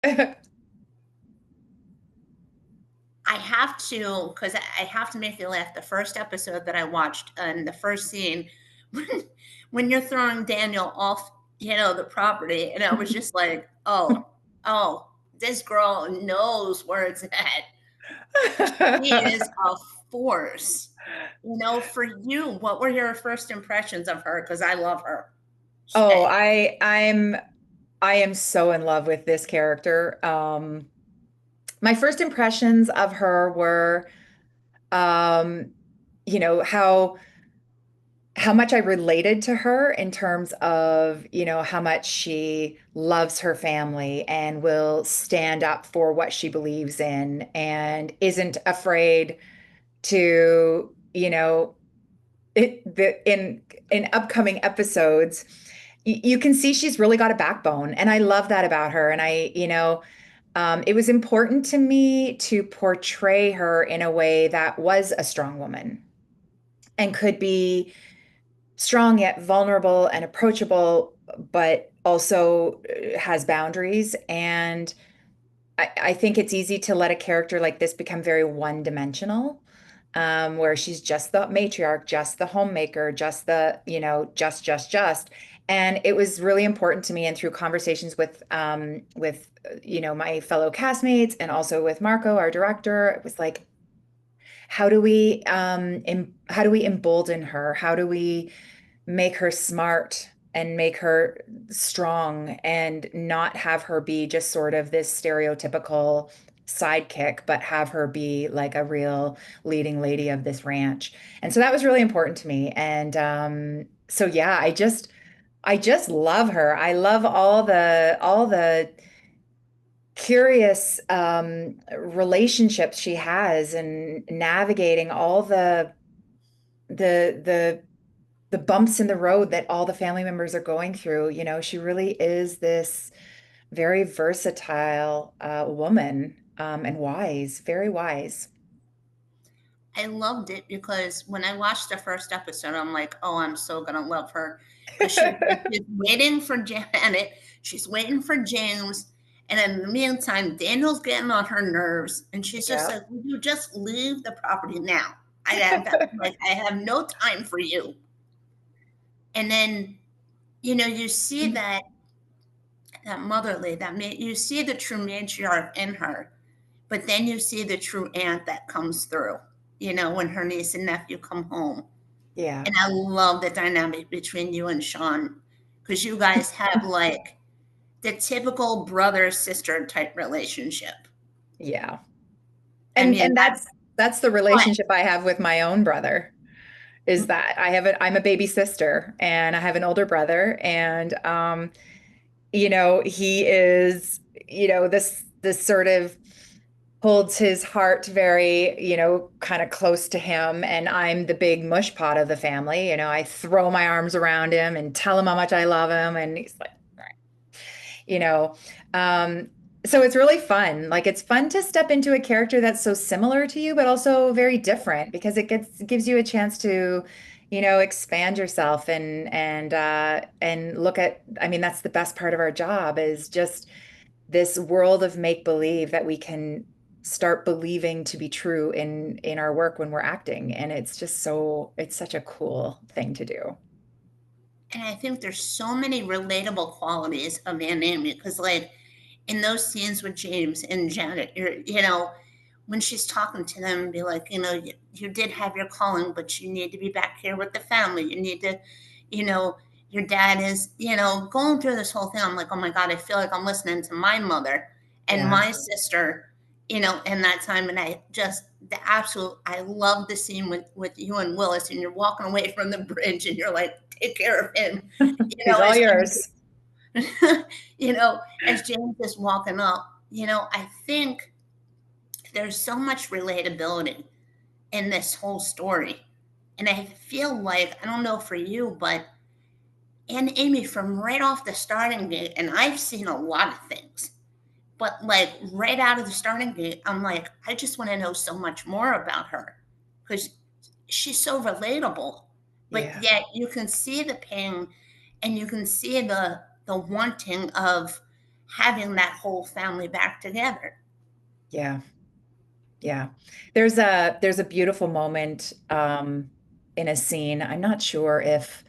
I have to, because I have to make you laugh. The first episode that I watched, and the first scene, when, when you're throwing Daniel off, the property, and I was just like, oh, this girl knows where it's at. She is a force. For you, what were your first impressions of her? Because I love her. Oh, I am so in love with this character. My first impressions of her were, um, you know, how much I related to her in terms of, how much she loves her family and will stand up for what she believes in and isn't afraid to, in upcoming episodes, you can see she's really got a backbone, and I love that about her. And it was important to me to portray her in a way that was a strong woman and could be strong yet vulnerable and approachable, but also has boundaries. And I think it's easy to let a character like this become very one-dimensional, where she's just the matriarch, just the homemaker, just the, just. And it was really important to me, and through conversations with my fellow castmates and also with Marco, our director, it was like, how do we embolden her? How do we make her smart and make her strong and not have her be just sort of this stereotypical sidekick, but have her be like a real leading lady of this ranch. And so that was really important to me. And so yeah, I just love her. I love all the curious relationships she has and navigating all the the bumps in the road that all the family members are going through. She really is this very versatile woman, and wise, very wise. I loved it because when I watched the first episode, I'm like, oh, I'm so gonna love her because she's waiting for Janet, she's waiting for James, and in the meantime, Daniel's getting on her nerves, and she's just Yeah. like, "Will you just leave the property now? I have no time for you." And then you see that motherly, you see the true matriarch in her, but then you see the true aunt that comes through. When her niece and nephew come home. Yeah. And I love the dynamic between you and Sean because you guys have like the typical brother sister type relationship. Yeah. I And mean, and that's the fun. relationship I have with my own brother, is that I'm a baby sister and I have an older brother, and he is, this sort of holds his heart very, kind of close to him. And I'm the big mush pot of the family. I throw my arms around him and tell him how much I love him. And he's like, all right, you know. Um, so it's really fun. Like, it's fun to step into a character that's so similar to you, but also very different, because gives you a chance to, expand yourself and look at, I mean, that's the best part of our job, is just this world of make believe that we can start believing to be true in our work when we're acting. And it's such a cool thing to do. And I think there's so many relatable qualities of Aunt Amy because, like, in those scenes with James and Janet, when she's talking to them and be like, you did have your calling, but you need to be back here with the family. You need to, you know, your dad is, going through this whole thing. I'm like, oh my God, I feel like I'm listening to my mother and Yeah. my sister, in that time. And I love the scene with you and Willis, and you're walking away from the bridge and you're like, take care of him, He's all as yours. as James is walking up, I think there's so much relatability in this whole story. And I feel like, I don't know for you, but Aunt Amy, from right off the starting gate, and I've seen a lot of things, but like right out of the starting gate, I'm like, I just want to know so much more about her because she's so relatable. But Yeah. yet you can see the pain and you can see the wanting of having that whole family back together. Yeah. Yeah. There's a beautiful moment in a scene. I'm not sure if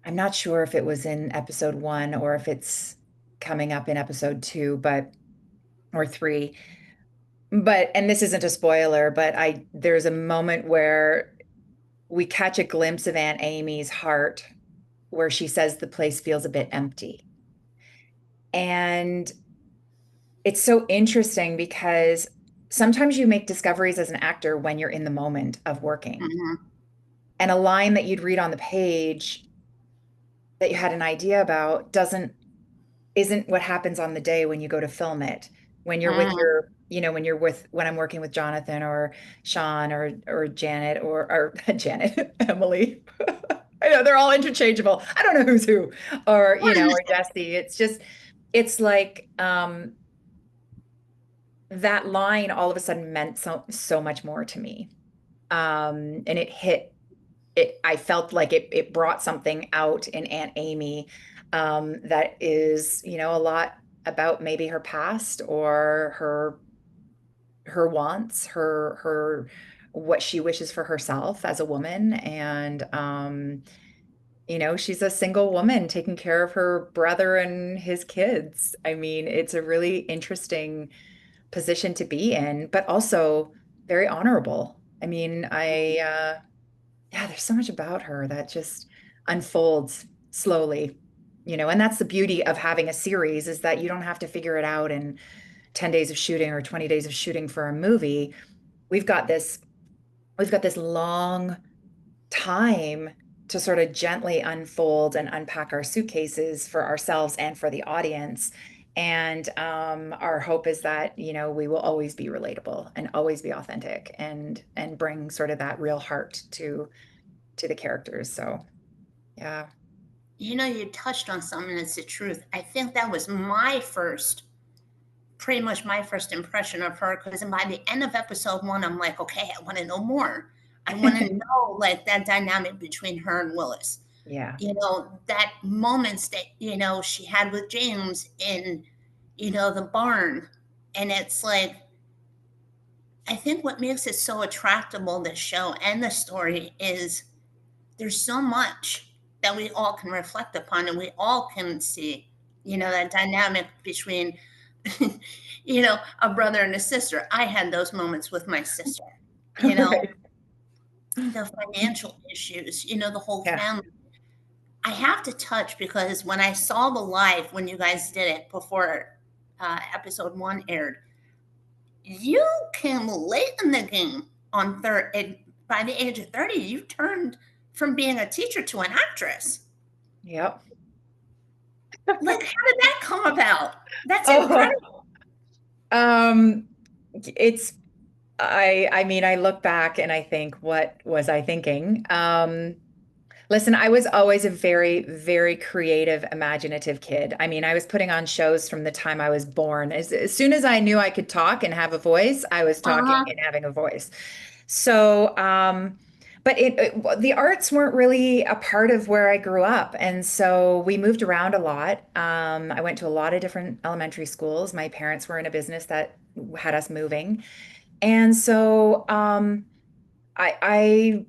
it was in episode 1 or if it's coming up in episode 2, but or 3. But and this isn't a spoiler, but I there's a moment where we catch a glimpse of Aunt Amy's heart where she says the place feels a bit empty. And it's so interesting because sometimes you make discoveries as an actor when you're in the moment of working. Mhm. And a line that you'd read on the page that you had an idea about doesn't isn't what happens on the day when you go to film it. When you're with Mhm. when I'm working with Jonathan or Sean or Janet or Janet, Emily. I know they're all interchangeable. I don't know who's who. Or, or Jesse. It's like that line all of a sudden meant so much more to me. And I felt like it brought something out in Aunt Amy that is, a lot about maybe her past or her wants, her what she wishes for herself as a woman. And she's a single woman taking care of her brother and his kids. I mean, it's a really interesting position to be in, but also very honorable. I mean, yeah, there's so much about her that just unfolds slowly, and that's the beauty of having a series is that you don't have to figure it out in 10 days of shooting or 20 days of shooting for a movie. We've got this, we've got this long time to sort of gently unfold and unpack our suitcases for ourselves and for the audience. And our hope is that, we will always be relatable and always be authentic and bring sort of that real heart to the characters. So yeah. You touched on something that's the truth. I think that was my first, pretty much my first impression of her. Because by the end of episode 1, I'm like, okay, I want to know more. I want to know like that dynamic between her and Willis. Yeah. That moments that she had with James in the barn, and it's like I think what makes it so attractable, this show and the story, is there's so much that we all can reflect upon and we all can see, that dynamic between, a brother and a sister. I had those moments with my sister, you know, Right. the financial issues, the whole Yeah. family. I have to touch because when I saw the live, when you guys did it before episode 1 aired, you came late in the game on third. By the age of 30, you turned from being a teacher to an actress. Yep. Like, how did that come about? That's incredible. Oh, um, it's I mean, I look back and I think, what was I thinking? Listen, I was always a very, very creative, imaginative kid. I mean, I was putting on shows from the time I was born. As soon as I knew I could talk and have a voice, I was talking Uh-huh. and having a voice. So, but the arts weren't really a part of where I grew up. And so we moved around a lot. I went to a lot of different elementary schools. My parents were in a business that had us moving. And so I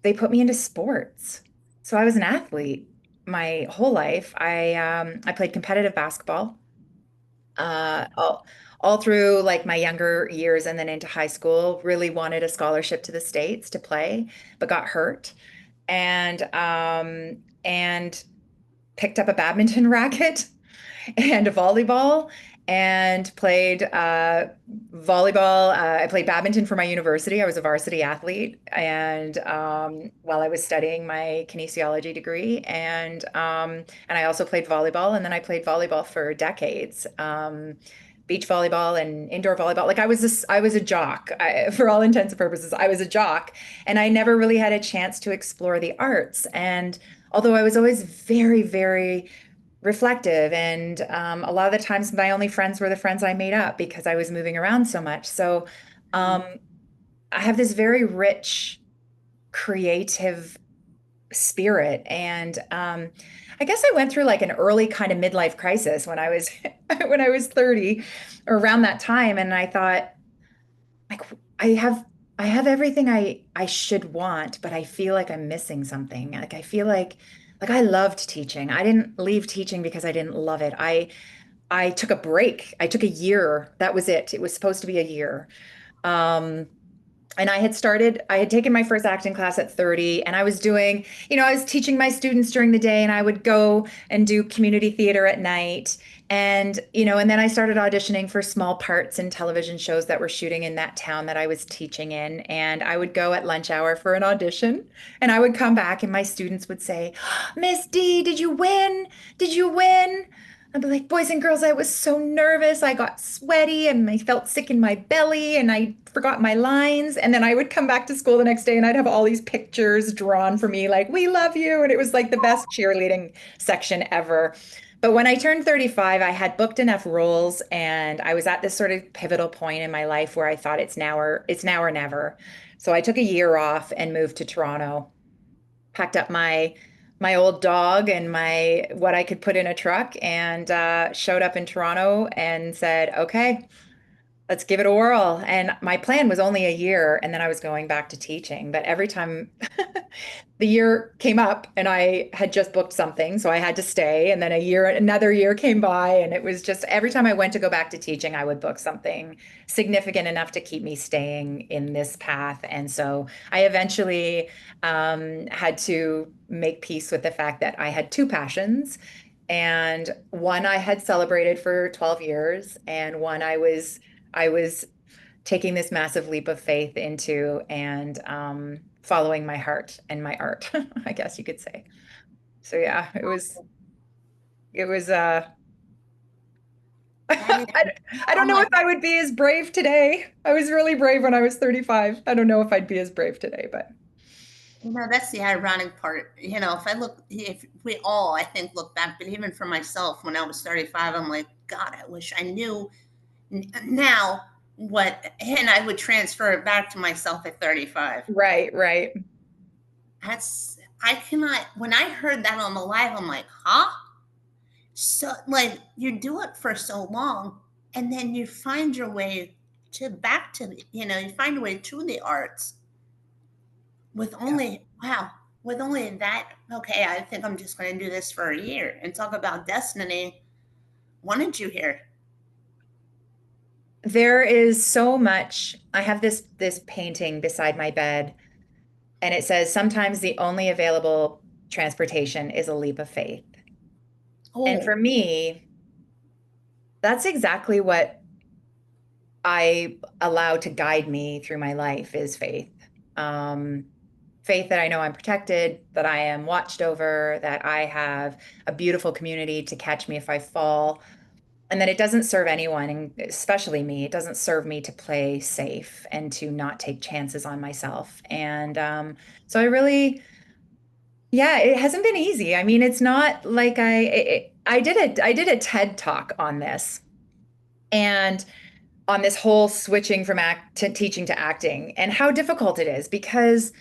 they put me into sports. So I was an athlete my whole life. I played competitive basketball uh all, all through like my younger years and then into high school. Really wanted a scholarship to the States to play, but got hurt and picked up a badminton racket and volleyball and played volleyball. I played badminton for my university. I was a varsity athlete, and while I was studying my kinesiology degree, and I also played volleyball. And then I played volleyball for decades. Beach volleyball and indoor volleyball. Like I was a jock. For all intents and purposes, I was a jock, and I never really had a chance to explore the arts. And although I was always very, very reflective. And a lot of the times, my only friends were the friends I made up because I was moving around so much. So um, I have this very rich, creative spirit. And I guess I went through like an early kind of midlife crisis when I was when I was 30 or around that time. And I thought, like, I have I have everything I should want, but I feel like I'm missing something. Like I feel like I loved teaching. I didn't leave teaching because I didn't love it. I took a break. I took a year. That was it. It was supposed to be a year. Um, and I had taken my first acting class at 30, and I was doing, I was teaching my students during the day, and I would go and do community theater at night. And, and then I started auditioning for small parts in television shows that were shooting in that town that I was teaching in. And I would go at lunch hour for an audition, and I would come back, and my students would say, Miss D, did you win? Did you win? I'd be like, boys and girls, I was so nervous. I got sweaty and I felt sick in my belly and I forgot my lines. And then I would come back to school the next day and I'd have all these pictures drawn for me, like, we love you. And it was like the best cheerleading section ever. But when I turned 35, I had booked enough roles and I was at this sort of pivotal point in my life where I thought it's now or never. So I took a year off and moved to Toronto, packed up my old dog and my what I could put in a truck, and showed up in Toronto and said, okay, let's give it a whirl. And my plan was only a year, and then I was going back to teaching. But every time the year came up and I had just booked something, so I had to stay. And then another year came by, and it was just every time I went to go back to teaching, I would book something significant enough to keep me staying in this path. And so I eventually had to make peace with the fact that I had two passions. And one I had celebrated for 12 years, and one I was taking this massive leap of faith into, and following my heart and my art, I guess you could say. So yeah, it was That is, I, I oh don't know my, if I would be as brave today. I was really brave when I was 35. I don't know if I'd be as brave today, but that's the ironic part. If we all, I think, look back, but even for myself, when I was 35, I'm like, God, I wish I knew now and I would transfer it back to myself at 35. right, right. I cannot, when I heard that on the live, I'm like, huh? So, like, you do it for so long, and then you find your way you find your way to the arts with Yeah. only, wow, with only that. Okay, I think I'm just going to do this for a year and talk about destiny. Wanted you here. There is so much. I have this painting beside my bed, and it says sometimes the only available transportation is a leap of faith. And for Oh, me, that's exactly what I allow to guide me through my life is faith. Um, Faith that I know I'm protected, that I am watched over, that I have a beautiful community to catch me if I fall, and that it doesn't serve anyone, and especially me, it doesn't serve me to play safe and to not take chances on myself. And so I really, yeah, it hasn't been easy. I mean, it's not like I did a TED talk on this, and on this whole switching from act to teaching to acting and how difficult it is because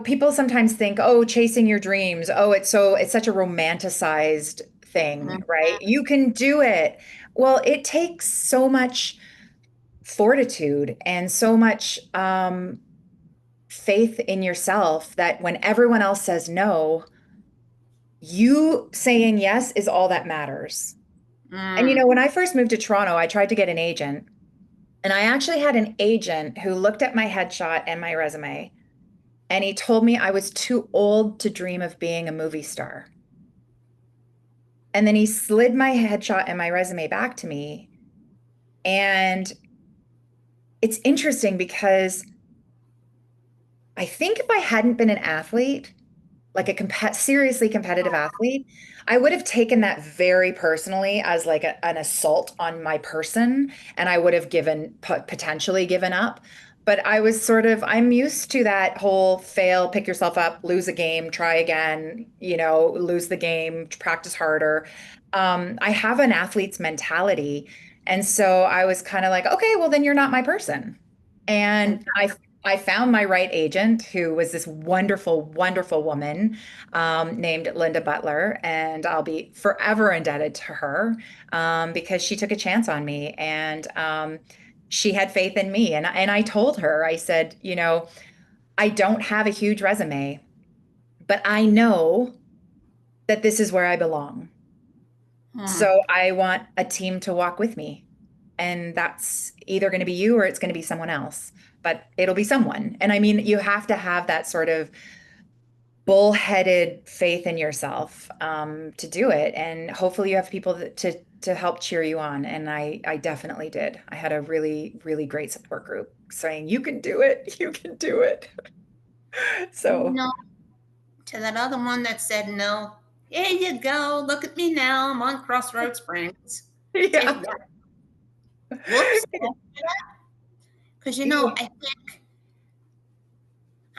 people sometimes think, oh, chasing your dreams, oh, it's such a romanticized thing, mhm. right? You can do it. Well, it takes so much fortitude and so much faith in yourself that when everyone else says no, you saying yes is all that matters. And Mm. when I first moved to Toronto, I tried to get an agent. And I actually had an agent who looked at my headshot and my resume, and he told me I was too old to dream of being a movie star. And then he slid my headshot and my resume back to me. And it's interesting because I think if I hadn't been an athlete, like a seriously competitive athlete, I would have taken that very personally as like an assault on my person, and I would have potentially given up. But I'm used to that whole fail, pick yourself up, lose a game, try again, lose the game, practice harder. I have an athlete's mentality. And so I was kind of like, okay, well, then you're not my person. And And I found my right agent, who was this wonderful, wonderful woman named Linda Butler, and I'll be forever indebted to her because she took a chance on me and she had faith in me. And I told her, I said, I don't have a huge resume, but I know that this is where I belong. Hmm. So I want a team to walk with me. And that's either going to be you or it's going to be someone else, but it'll be someone. And I mean, you have to have that sort of bullheaded faith in yourself to do it. And hopefully you have people to help cheer you on. And I definitely did. I had a really, really great support group saying, you can do it. You can do it. You So, know, to that other one that said no, here you go. Look at me now. I'm on Crossroad Springs. yeah. Take that. Whoops. Because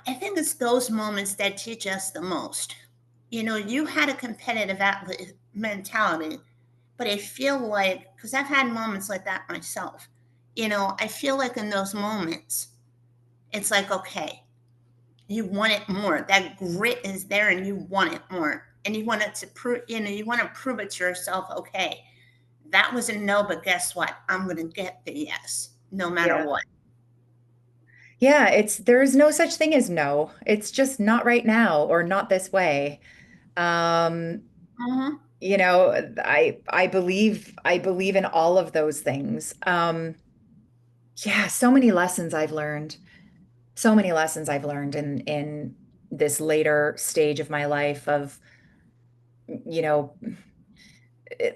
I think it's those moments that teach us the most. You had a competitive mentality, but I feel like, because I've had moments like that myself, I feel like in those moments, it's like, okay, you want it more. That grit is there and you want it more. And you want it to prove, you want to prove it to yourself, okay, that was a no, but guess what? I'm going to get the yes, no matter Yeah. what. Yeah, there's no such thing as no. It's just not right now or not this way. Um, Hmm. I believe in all of those things. Yeah, so many lessons I've learned. So many lessons I've learned in this later stage of my life of, you know,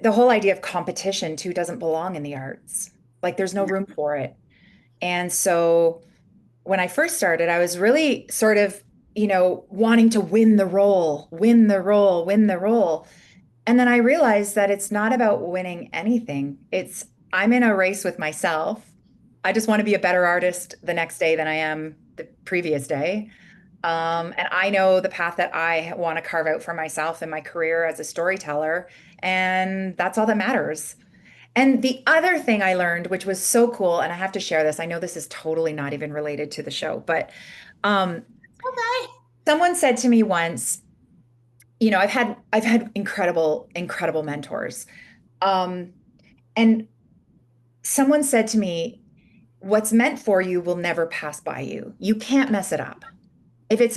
the whole idea of competition too doesn't belong in the arts. Like there's no room for it. And so when I first started, I was really sort of, wanting to win the role, win the role, win the role. And then I realized that it's not about winning anything. I'm in a race with myself. I just want to be a better artist the next day than I am the previous day. And I know the path that I want to carve out for myself in my career as a storyteller. And that's all that matters. And the other thing I learned, which was so cool, and I have to share this, I know this is totally not even related to the show, but um, Okay. someone said to me once, I've had incredible, incredible mentors. Um, and someone said to me, what's meant for you will never pass by you. You can't mess it up. If it's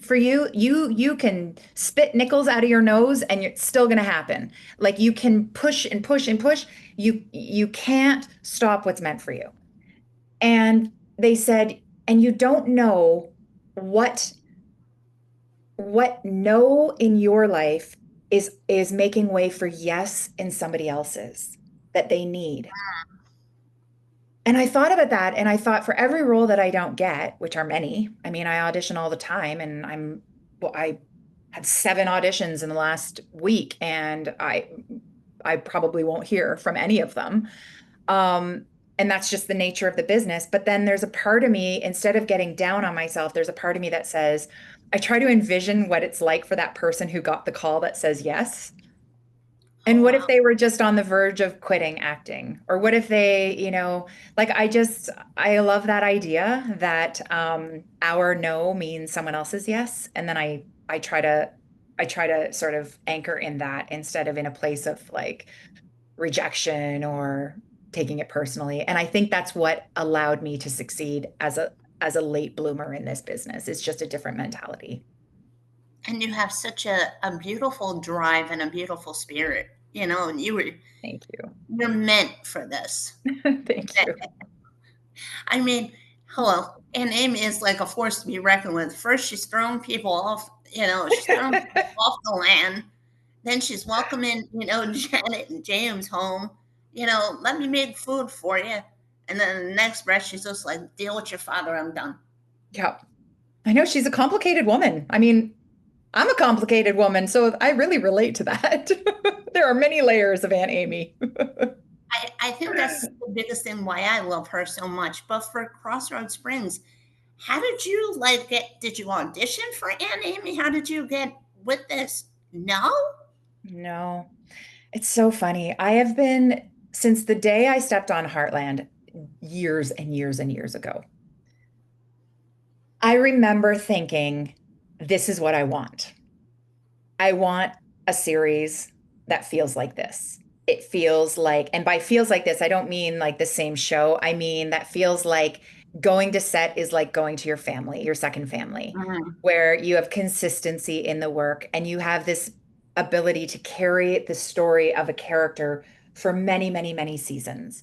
for you, you can spit nickels out of your nose and it's still going to happen. Like you can push and push and push. You can't stop what's meant for you. And they said, and you don't know what no in your life is making way for yes in somebody else's that they need. And I thought about that and I thought for every role that I don't get, which are many, I mean, I audition all the time and I had 7 auditions in the last week and I probably won't hear from any of them. Um, and that's just the nature of the business. But then there's a part of me, instead of getting down on myself, there's a part of me that says, I try to envision what it's like for that person who got the call that says yes. Oh, And what if wow. they were just on the verge of quitting acting? Or what if they, like I love that idea that our no means someone else's yes. And then I try to sort of anchor in that instead of in a place of like rejection or taking it personally. And I think that's what allowed me to succeed as a late bloomer in this business. It's just a different mentality. And you have such a beautiful drive and a beautiful spirit, and Thank you. you're meant for this. Thank you. I mean, hello. And Amy is like a force to be reckoned with. First, she's throwing people off, she's throwing people off the land. Then she's welcoming, Janet and James home. Let me make food for you. And then the next breath, she's just like, deal with your father. I'm done. Yeah. I know she's a complicated woman. I mean, I'm a complicated woman, so I really relate to that. There are many layers of Aunt Amy. I think that's the biggest thing why I love her so much. But for Crossroad Springs, how did you did you audition for Aunt Amy? How did you get with this? No? No, it's so funny. I have been since the day I stepped on Heartland years and years and years ago. I remember thinking, this is what I want. I want a series that feels like this. It feels like, and by feels like this, I don't mean like the same show. I mean that feels like going to set is like going to your family, your second family, Mhm. where you have consistency in the work and you have this ability to carry the story of a character for many, many, many seasons.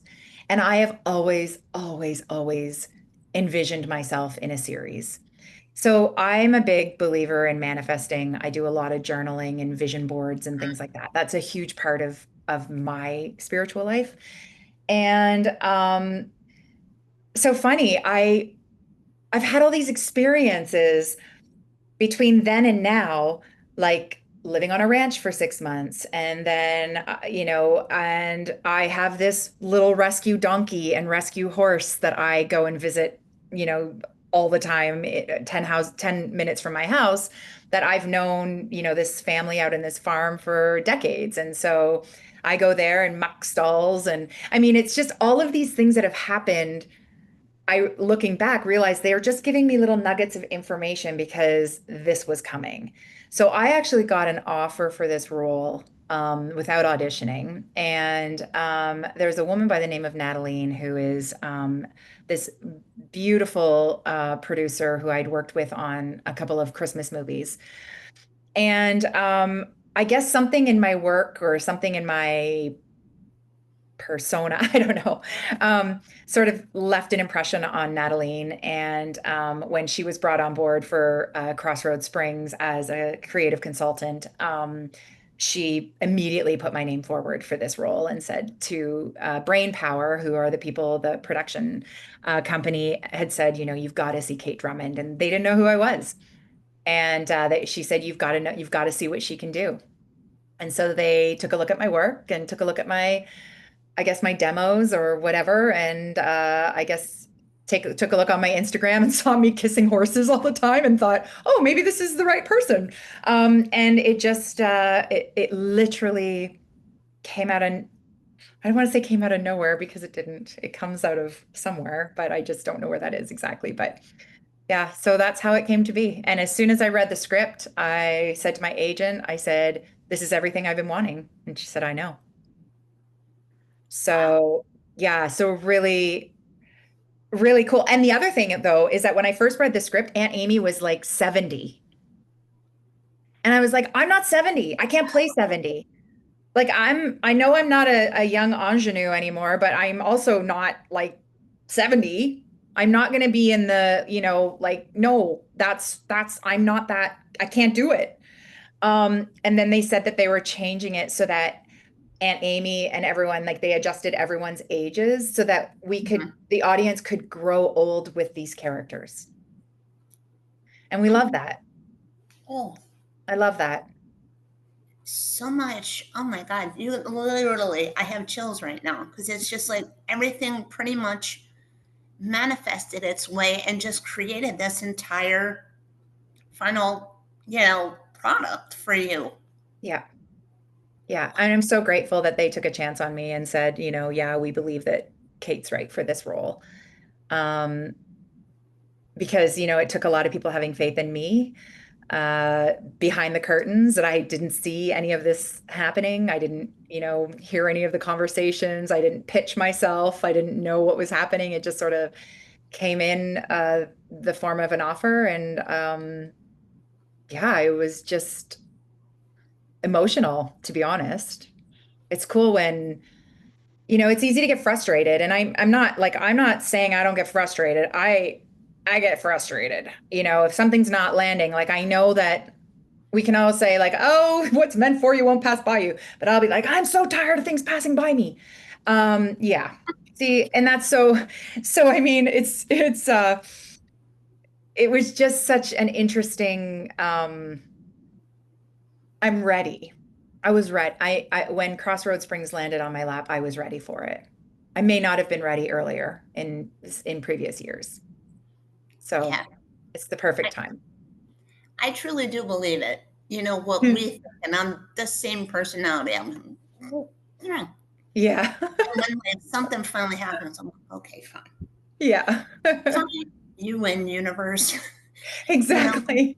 And I have always, always, always envisioned myself in a series. So I'm a big believer in manifesting. I do a lot of journaling and vision boards and things like that. That's a huge part of my spiritual life. And so funny, I've had all these experiences between then and now, like living on a ranch for 6 months. And then, and I have this little rescue donkey and rescue horse that I go and visit, all the time, 10 minutes from my house that I've known, this family out in this farm for decades. And so I go there and muck stalls. And I mean, it's just all of these things that have happened. I, looking back, realized they were just giving me little nuggets of information because this was coming. So I actually got an offer for this role without auditioning. And there's a woman by the name of Natalie who is this beautiful producer who I'd worked with on a couple of Christmas movies. And I guess something in my work or something in my persona, I don't know, sort of left an impression on Natalie. And when she was brought on board for Crossroad Springs as a creative consultant, she immediately put my name forward for this role and said to Brain Power, who are the people, the production company, had said, you've got to see Kate Drummond. And they didn't know who I was. And she said, you've got to know, you've got to see what she can do. And so they took a look at my work and took a look at I guess my demos or whatever, and I guess took a look on my Instagram and saw me kissing horses all the time and thought, oh, maybe this is the right person. And it just it literally came out of I don't want to say came out of nowhere because it didn't. It comes out of somewhere, but I just don't know where that is exactly. But yeah, so that's how it came to be. And as soon as I read the script, I said to my agent, I said, this is everything I've been wanting. And she said, I know. Wow. So, yeah, so really, really cool. And the other thing, though, is that when I first read the script, Aunt Amy was like 70. And I was like, I'm not 70. I can't play 70. Like, I know I'm not a young ingenue anymore, but I'm also not like 70. I'm not going to be in the, like, no, I'm not that, I can't do it. And then they said that they were changing it so that Aunt Amy and everyone, like they adjusted everyone's ages so that Mhm. the audience could grow old with these characters. And we love Oh, that. oh, I love that. so much. Oh my God. You literally, I have chills right now because it's just like everything pretty much manifested its way and just created this entire final, product for you. Yeah. Yeah. And I'm so grateful that they took a chance on me and said, yeah, we believe that Kate's right for this role. Um, because, it took a lot of people having faith in me behind the curtains that I didn't see any of this happening. I didn't, hear any of the conversations. I didn't pitch myself. I didn't know what was happening. It just sort of came in the form of an offer. And yeah, it was just emotional, to be honest. It's cool when, it's easy to get frustrated. And I'm not saying I don't get frustrated. I get frustrated. If something's not landing, like I know that we can all say like, oh, what's meant for you won't pass by you. But I'll be like, I'm so tired of things passing by me. Yeah. See, and that's so I mean, it was just such an interesting I'm ready. I was ready. When Crossroad Springs landed on my lap, I was ready for it. I may not have been ready earlier in previous years. So Yeah. it's the perfect I, time. I truly do believe it. You know what we Hmm. think, and I'm the same personality. I'm, you know, Yeah. and when like, something finally happens, I'm like, okay, fine. Yeah. Fine. You win, universe. You know, Exactly.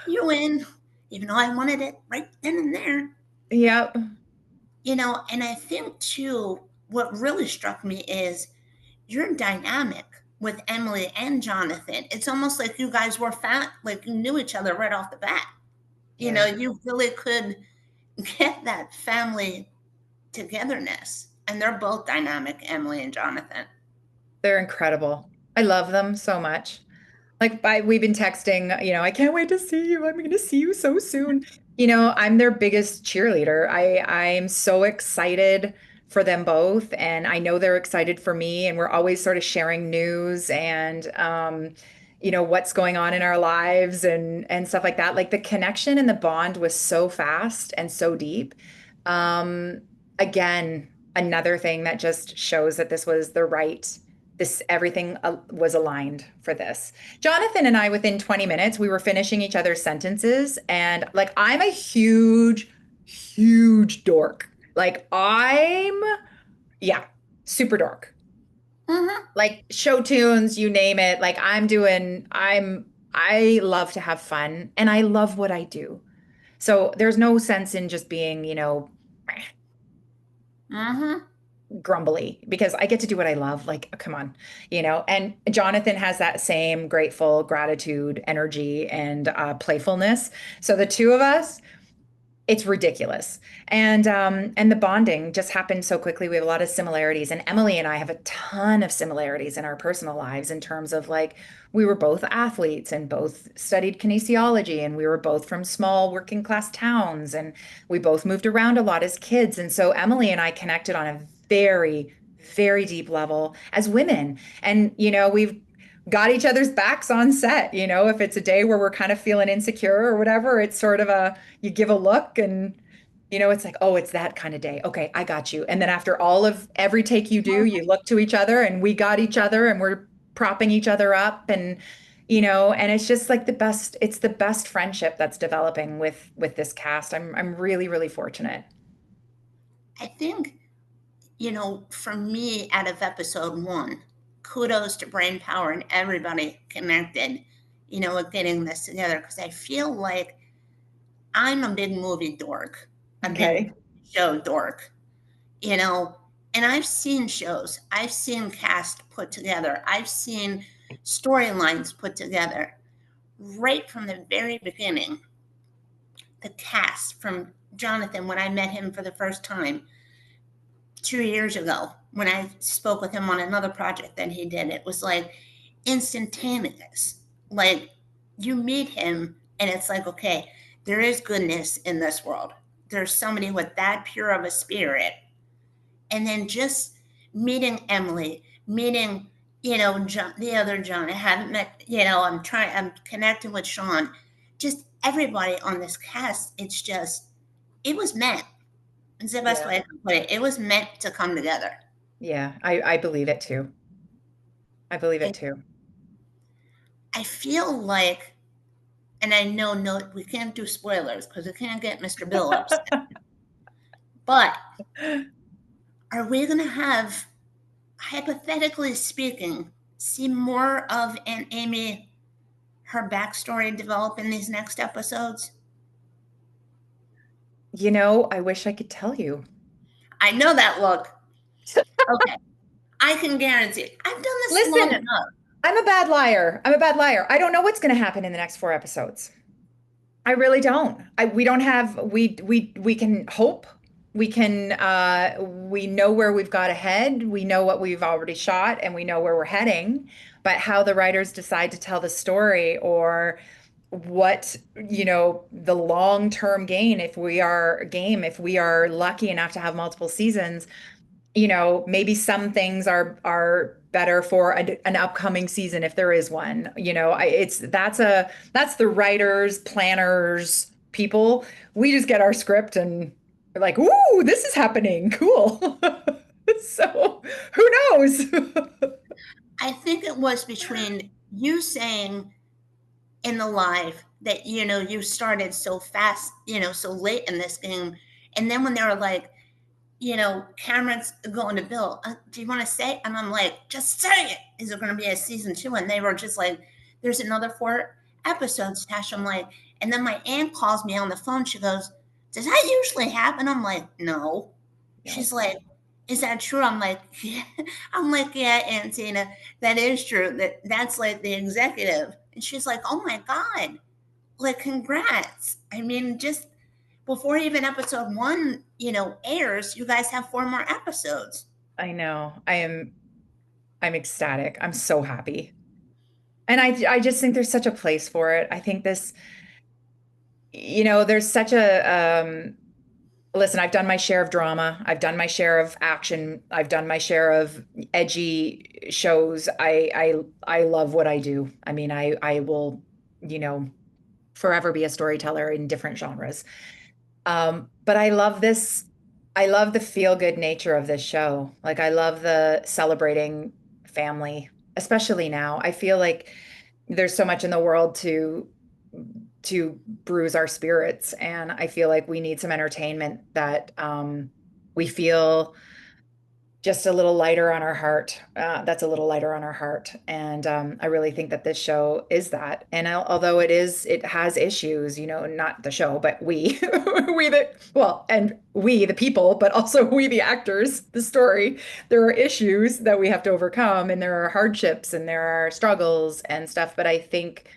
you win, even though I wanted it right then and there. Yep. And I think too, what really struck me is your dynamic with Emily and Jonathan. It's almost like you guys were like you knew each other right off the bat. Yeah. You really could get that family togetherness. And they're both dynamic, Emily and Jonathan. They're incredible. I love them so much. We've been texting, I can't wait to see you. I'm going to see you so soon. I'm their biggest cheerleader. I'm so excited for them both, and I know they're excited for me, and we're always sort of sharing news and what's going on in our lives and stuff like that. Like the connection and the bond was so fast and so deep. Um, Again, another thing that just shows that this was the right this everything was aligned for this. Jonathan and I, within 20 minutes, we were finishing each other's sentences. And like, I'm a huge, huge dork. Yeah, super dork. Mm-hmm. Like show tunes, you name it. I love to have fun and I love what I do. So there's no sense in just being, Mm-hmm. grumbly because I get to do what I love. Like, come on, And Jonathan has that same grateful gratitude, energy, and playfulness. So the two of us, it's ridiculous. And the bonding just happened so quickly. We have a lot of similarities. And Emily and I have a ton of similarities in our personal lives in terms of like we were both athletes and both studied kinesiology and we were both from small working class towns and we both moved around a lot as kids. And so Emily and I connected on a very, very deep level as women. And we've got each other's backs on set. If it's a day where we're kind of feeling insecure or whatever, it's sort of you give a look and it's like, oh, it's that kind of day. Okay, I got you. And then after all of every take you do, you look to each other and we got each other and we're propping each other up and it's just like it's the best friendship that's developing with this cast. I'm really, really fortunate. I think, for me, out of episode one, kudos to Brain Power and everybody connected, with getting this together. Because I feel like I'm a big movie dork, a big Okay. show dork, you know, and I've seen shows, I've seen cast put together, I've seen storylines put together right from the very beginning. The cast from Jonathan, when I met him for the first time 2 years ago, when I spoke with him on another project that he did, it was like instantaneous. Like you meet him and it's like, okay, there is goodness in this world. There's somebody with that pure of a spirit. And then just meeting Emily, meeting, John, the other John. I haven't met, I'm connecting with Sean. Just everybody on this cast, it was meant. It's the best Yeah. way I can put it. It was meant to come together. Yeah, I believe it too. I believe it It, too. I feel like, and I know no, we can't do spoilers because we can't get Mr. Bill upset. But are we going to have, hypothetically speaking, see more of Aunt Amy, her backstory develop in these next episodes? I wish I could tell you. I know that look. Okay. I can guarantee. I've done this long Listen, enough. I'm a bad liar. I'm a bad liar. I don't know what's going to happen in the next four episodes. I really don't. We don't have we can hope. We know where we've got ahead. We know what we've already shot and we know where we're heading. But how the writers decide to tell the story or what, the long-term gain if we are lucky enough to have multiple seasons, maybe some things are better for an upcoming season if there is one. That's the writers, planners, people. We just get our script and we're like, "Ooh, this is happening. Cool." So, who knows? I think it was between you saying in the live that you started so fast, so late in this game, and then when they were like, Cameron's going to Bill, do you want to say? And I'm like, just say it. Is there going to be a season two? And they were just like, there's another 4 episodes, Tash. I'm like, and then my aunt calls me on the phone. She goes, does that usually happen? I'm like, no. No. She's like, is that true? I'm like, yeah. I'm like, yeah, Aunt Tina, that is true. That's like the executive. And she's like, oh my God, like congrats. I mean, just before even episode one, airs, you guys have 4 more episodes. I know. I'm ecstatic. I'm so happy. And I just think there's such a place for it. I think this, there's such a listen, I've done my share of drama. I've done my share of action. I've done my share of edgy shows. I love what I do. I mean, I will, you know, forever be a storyteller in different genres. But I love this. I love the feel good nature of this show. Like I love the celebrating family, especially now. I feel like there's so much in the world to bruise our spirits, and I feel like we need some entertainment that we feel just a little lighter on our heart. That's a little lighter on our heart, and I really think that this show is that. And although it has issues, not the show, but we, and we the people, but also we the actors, the story. There are issues that we have to overcome, and there are hardships, and there are struggles and stuff. But I think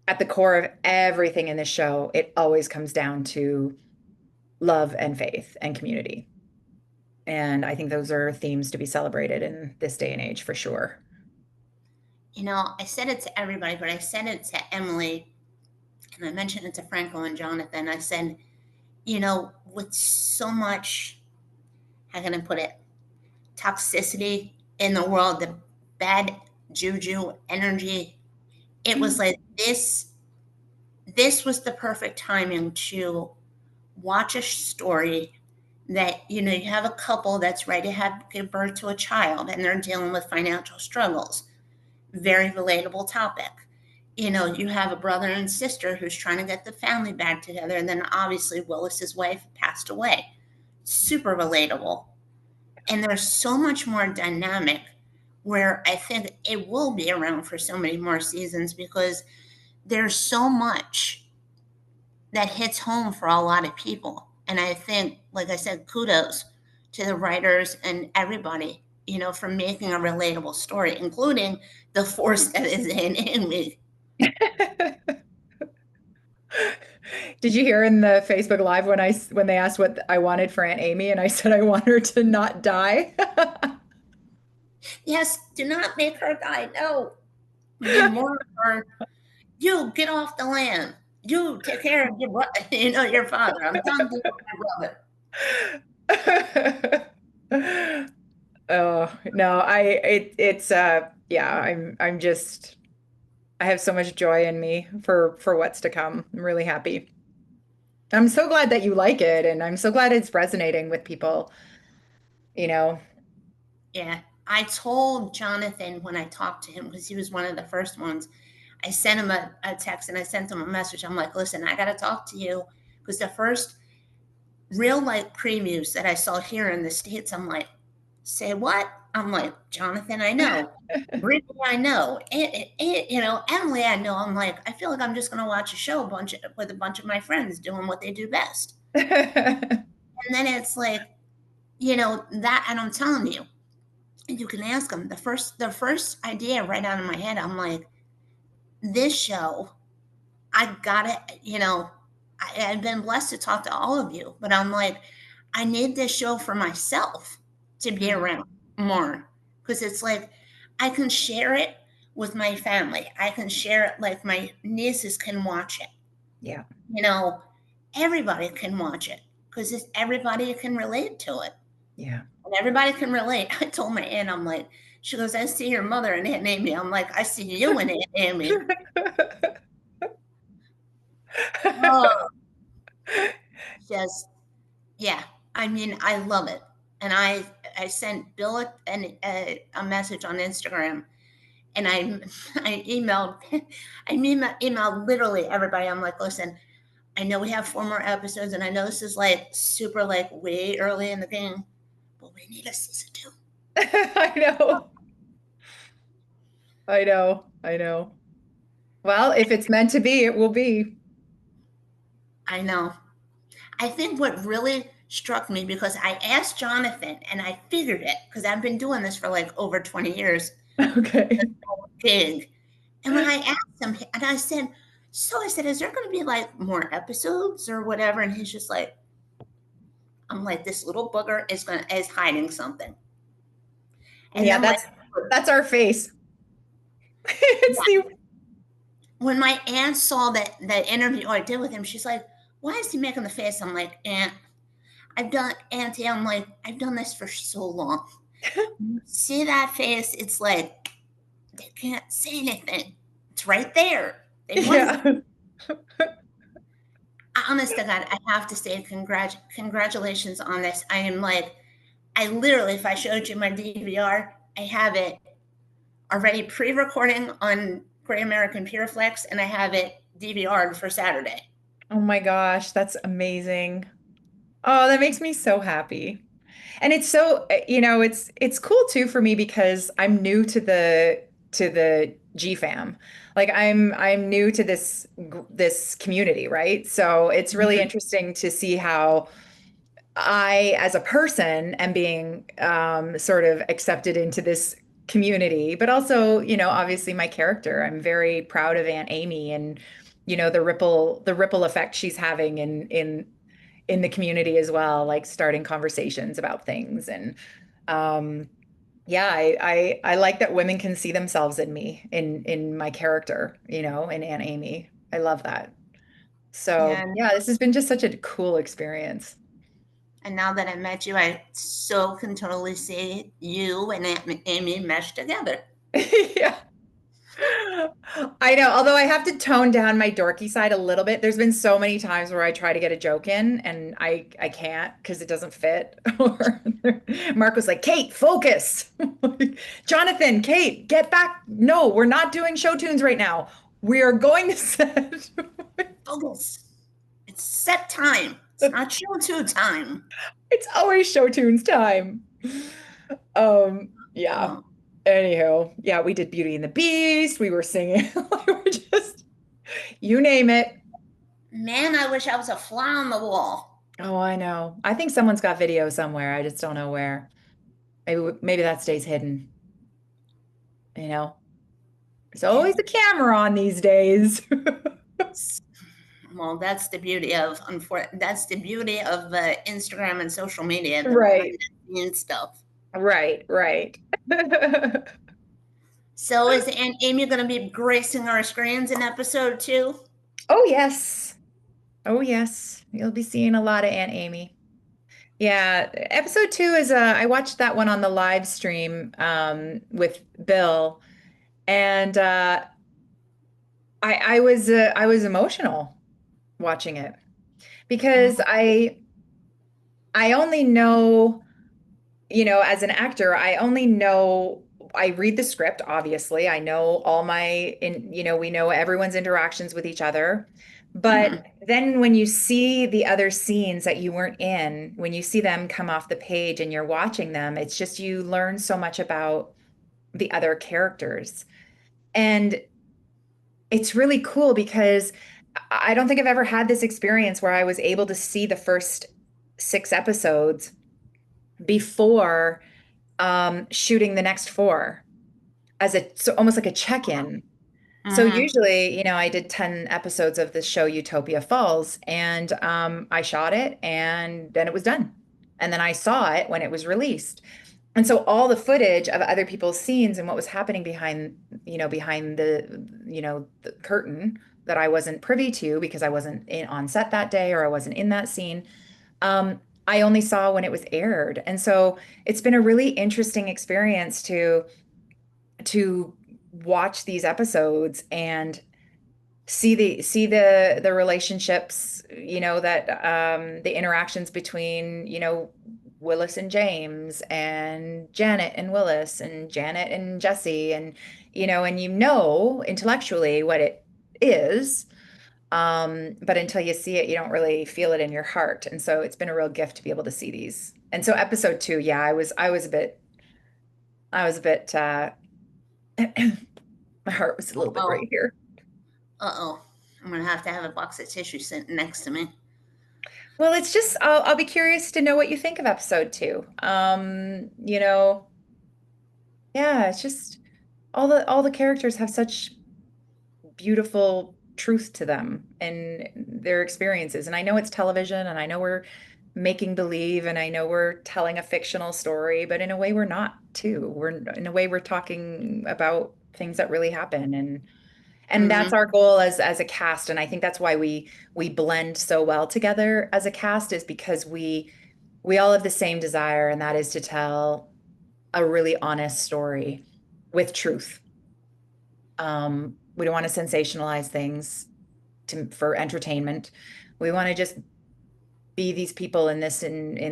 at the core of everything in this show, it always comes down to love and faith and community. And I think those are themes to be celebrated in this day and age for sure. I said it to everybody, but I said it to Emily, and I mentioned it to Franco and Jonathan. I said, with so much, how can I put it, toxicity in the world, the bad juju energy, it was like this was the perfect timing to watch a story that you have a couple that's ready to give birth to a child and they're dealing with financial struggles. Very relatable topic. You have a brother and sister who's trying to get the family back together, and then obviously Willis's wife passed away. Super relatable. And there's so much more dynamic where I think it will be around for so many more seasons because there's so much that hits home for a lot of people. And I think, like I said, kudos to the writers and everybody, for making a relatable story, including the force that is in Amy. Did you hear in the Facebook Live when they asked what I wanted for Aunt Amy and I said I want her to not die? Yes, do not make her die. No. We need more of her. You get off the land. You take care of your father. I'm done dealing with my brother. Oh, no, it's yeah, I'm just I have so much joy in me for what's to come. I'm really happy. I'm so glad that you like it, and I'm so glad it's resonating with people, you know. Yeah. I told Jonathan when I talked to him, because he was one of the first ones, I sent him a text and I sent him a message. I'm like, listen, I got to talk to you because the first real life previews that I saw here in the States, I'm like, say what? I'm like, Jonathan, I know. Brittany, I know. Emily, I know. I'm like, I feel like I'm just going to watch a show with a bunch of my friends doing what they do best. And then it's like, that, and I'm telling you, you can ask them. The first idea right out of my head, I'm like, this show, I got it. I've been blessed to talk to all of you, but I'm like, I need this show for myself to be around more because it's like I can share it with my family. I can share it like my nieces can watch it. Yeah. You know, everybody can watch it because everybody can relate to it. Yeah. And everybody can relate. I told my aunt, I'm like, she goes, I see your mother and Aunt Amy. I'm like, I see you and Aunt Amy. Oh, just yeah. I mean, I love it. And I sent Bill a message on Instagram, and I emailed I emailed literally everybody. I'm like, listen, I know we have 4 more episodes, and I know this is like super like way early in the game, but we need a season 2. I know. I know. I know. Well, if it's meant to be, it will be. I know. I think what really struck me, because I asked Jonathan and I figured it because I've been doing this for like over 20 years, Okay. big. And when I asked him, and I said, so I said, is there going to be like more episodes or whatever? And he's just like, I'm like, this little booger is hiding something. And Yeah, then that's our face. It's the when my aunt saw that interview I did with him, she's like, why is he making the face? I'm like, Aunt, Auntie, I'm like, I've done this for so long. See that face? It's like they can't say anything. It's right there. They want to. yeah. Honest to God, I have to say, congratulations on this. I am like, I literally, if I showed you my DVR, I have it already pre-recording on Great American Pureflex, and I have it DVR'd for Saturday. Oh my gosh, that's amazing. Oh, that makes me so happy. And it's so, it's cool too for me because I'm new to the GFAM. Like I'm new to this community, right? So it's really Mhm. interesting to see how I, as a person, am being sort of accepted into this community, but also, obviously my character. I'm very proud of Aunt Amy and, the ripple effect she's having in the community as well, like starting conversations about things. And yeah, I like that women can see themselves in me, in my character, in Aunt Amy. I love that. So And yeah, this has been just such a cool experience. and now that I met you, I so can totally see you and Aunt Amy meshed together. Yeah. I know, although I have to tone down my dorky side a little bit. There's been so many times where I try to get a joke in and I can't because it doesn't fit. Or Mark was like, "Kate, focus." Jonathan, Kate, get back. No, we're not doing show tunes right now. We are going to set. Focus. It's set time. It's not show two time. It's always show tunes time. Yeah. Oh, Anyhow, yeah, we did Beauty and the Beast. We were singing. We were just, you name it. man, I wish I was a fly on the wall. Oh, I know. I think someone's got video somewhere. I just don't know where. Maybe that stays hidden, you know. There's And always a camera on these days. well, that's the beauty of that's the beauty of Instagram and social media, the behind Right, the scenes stuff. right, right. So is Aunt Amy going to be gracing our screens in episode two? Oh, yes. Oh, yes. You'll be seeing a lot of Aunt Amy. Yeah, episode 2 is I watched that one on the live stream with Bill, and I was emotional watching it because I only know, as an actor, I only know, I read the script, obviously. I know all we know everyone's interactions with each other. But Mhm. then when you see the other scenes that you weren't in, when you see them come off the page and you're watching them, it's just you learn so much about the other characters. And it's really cool because I don't think I've ever had this experience where I was able to see the first 6 episodes before shooting the next 4 so almost like a check-in. So Mhm. usually, I did 10 episodes of the show Utopia Falls, and I shot it and then it was done. And then I saw it when it was released. And so all the footage of other people's scenes and what was happening behind the curtain that I wasn't privy to because I wasn't on set that day or I wasn't in that scene, I only saw when it was aired. And so it's been a really interesting experience to watch these episodes and see the relationships, that the interactions between, Willis and James and Janet and Willis and Janet and Jesse and intellectually what it is. But until you see it, you don't really feel it in your heart. And so it's been a real gift to be able to see these. And so episode 2, yeah, I was a bit my heart was a little bit Oh, right here. Uh-oh. I'm gonna have to have a box of tissue sitting next to me. Well, it's just I'll be curious to know what you think of episode two. Yeah, it's just all the characters have such beautiful truth to them and their experiences. And I know it's television and I know we're making believe and I know we're telling a fictional story, but in a way we're not too. We're in a way we're talking about things that really happen and that's Mm-hmm. our goal as a cast. And I think that's why we blend so well together as a cast is because we all have the same desire, and that is to tell a really honest story with truth. We don't want to sensationalize things for entertainment. We want to just be these people in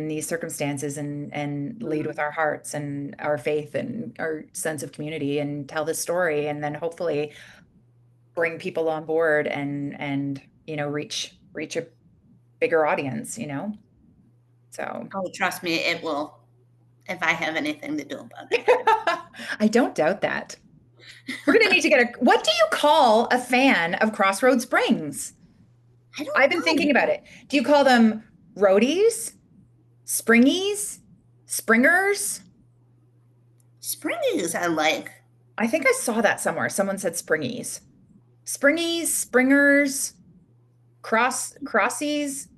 these circumstances and lead with Mm-hmm. our hearts and our faith and our sense of community and tell this story and then hopefully bring people on board and reach a bigger audience, you know? So Oh, trust me, it will if I have anything to do about it. I don't doubt that. We're gonna need to get what do you call a fan of Crossroad Springs? I I've don't been thinking know. about it. Do you call them roadies, springies, springers? Springies I like. I think I saw that somewhere. Someone said springies. Springies, springers, crossies,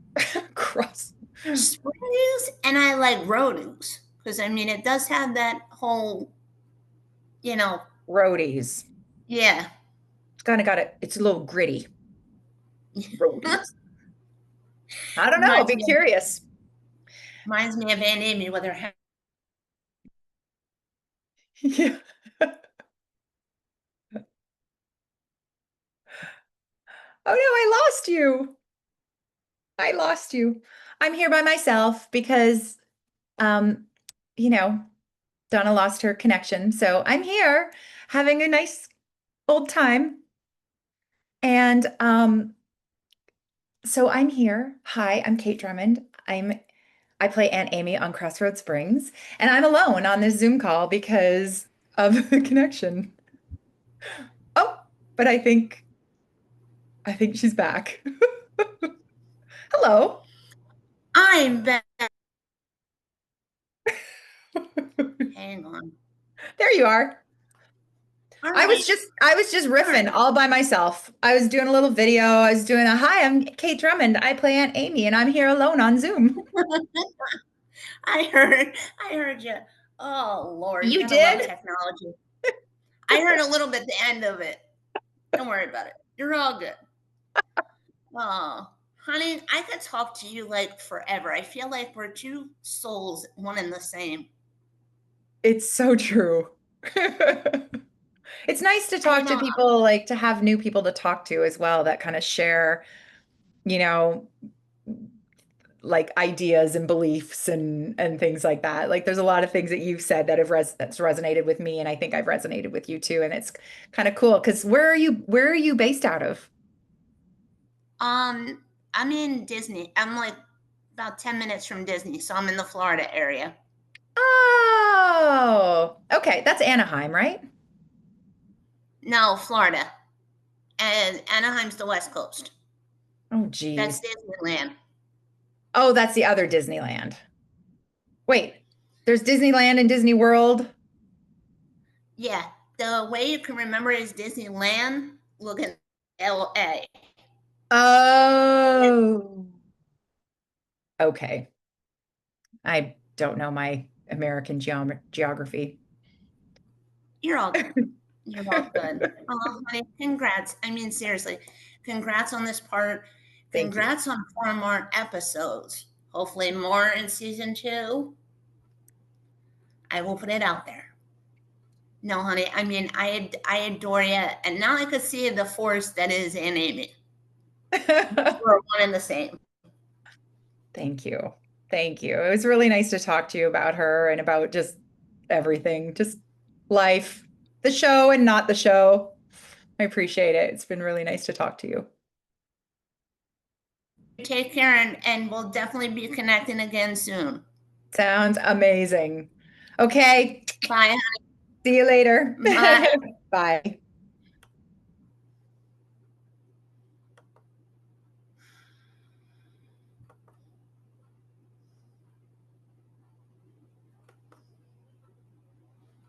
cross Springies and I like roadies. Because I mean it does have that whole, you know, roadies. yeah. It's kind of got it. It's a little gritty. Roadies. I don't know. I'll reminds be me of curious. reminds me of Aunt Amy with her hair. Yeah. Oh no, I lost you. I lost you. I'm here by myself because um, you know, Donna lost her connection. So I'm here having a nice old time. And so I'm here. Hi, I'm Kate Drummond. I play Aunt Amy on Crossroad Springs, and I'm alone on this Zoom call because of the connection. Oh, but I think she's back. Hello. I'm back. Hang on. There you are. All I was right. just I was just All right. riffing all by myself. I was doing a little video. I was doing a hi, I'm Kate Drummond. I play Aunt Amy and I'm here alone on Zoom. I heard you. Oh Lord, you You gotta love did? technology. I heard a little bit the end of it. Don't worry about it. You're all good. Oh, honey, I could talk to you like forever. I feel like we're two souls, one and the same. It's so true. It's nice to I talk to know. people, like to have new people to talk to as well that kind of share, you know, like ideas and beliefs and things like that. Like there's a lot of things that you've said that that's resonated with me and I think I've resonated with you too and it's kind of cool because where are you based out of? Um, I'm in Disney. I'm like about 10 minutes from Disney, so I'm in the Florida area. Oh, okay. That's Anaheim, right? No, Florida. And Anaheim's the West Coast. Oh, That's geez. Disneyland. Oh, that's the other Disneyland. Wait, there's Disneyland and Disney World. Yeah. The way you can remember is Disneyland. Look at LA. Oh, okay. I don't know my American geography. You're all good. You're all good. Oh, honey, congrats. I mean, seriously, congrats on this part. Thank you. Congrats on 4 more episodes. Hopefully, more in season 2. I will put it out there. No, honey. I mean, I adore you, and now I could see the force that is in Amy. We're one and the same. Thank you. Thank you. It was really nice to talk to you about her and about just everything, just life, the show and not the show. I appreciate it. It's been really nice to talk to you. Take care, and we'll definitely be connecting again soon. Sounds amazing. Okay. Bye. See you later. Bye. Bye.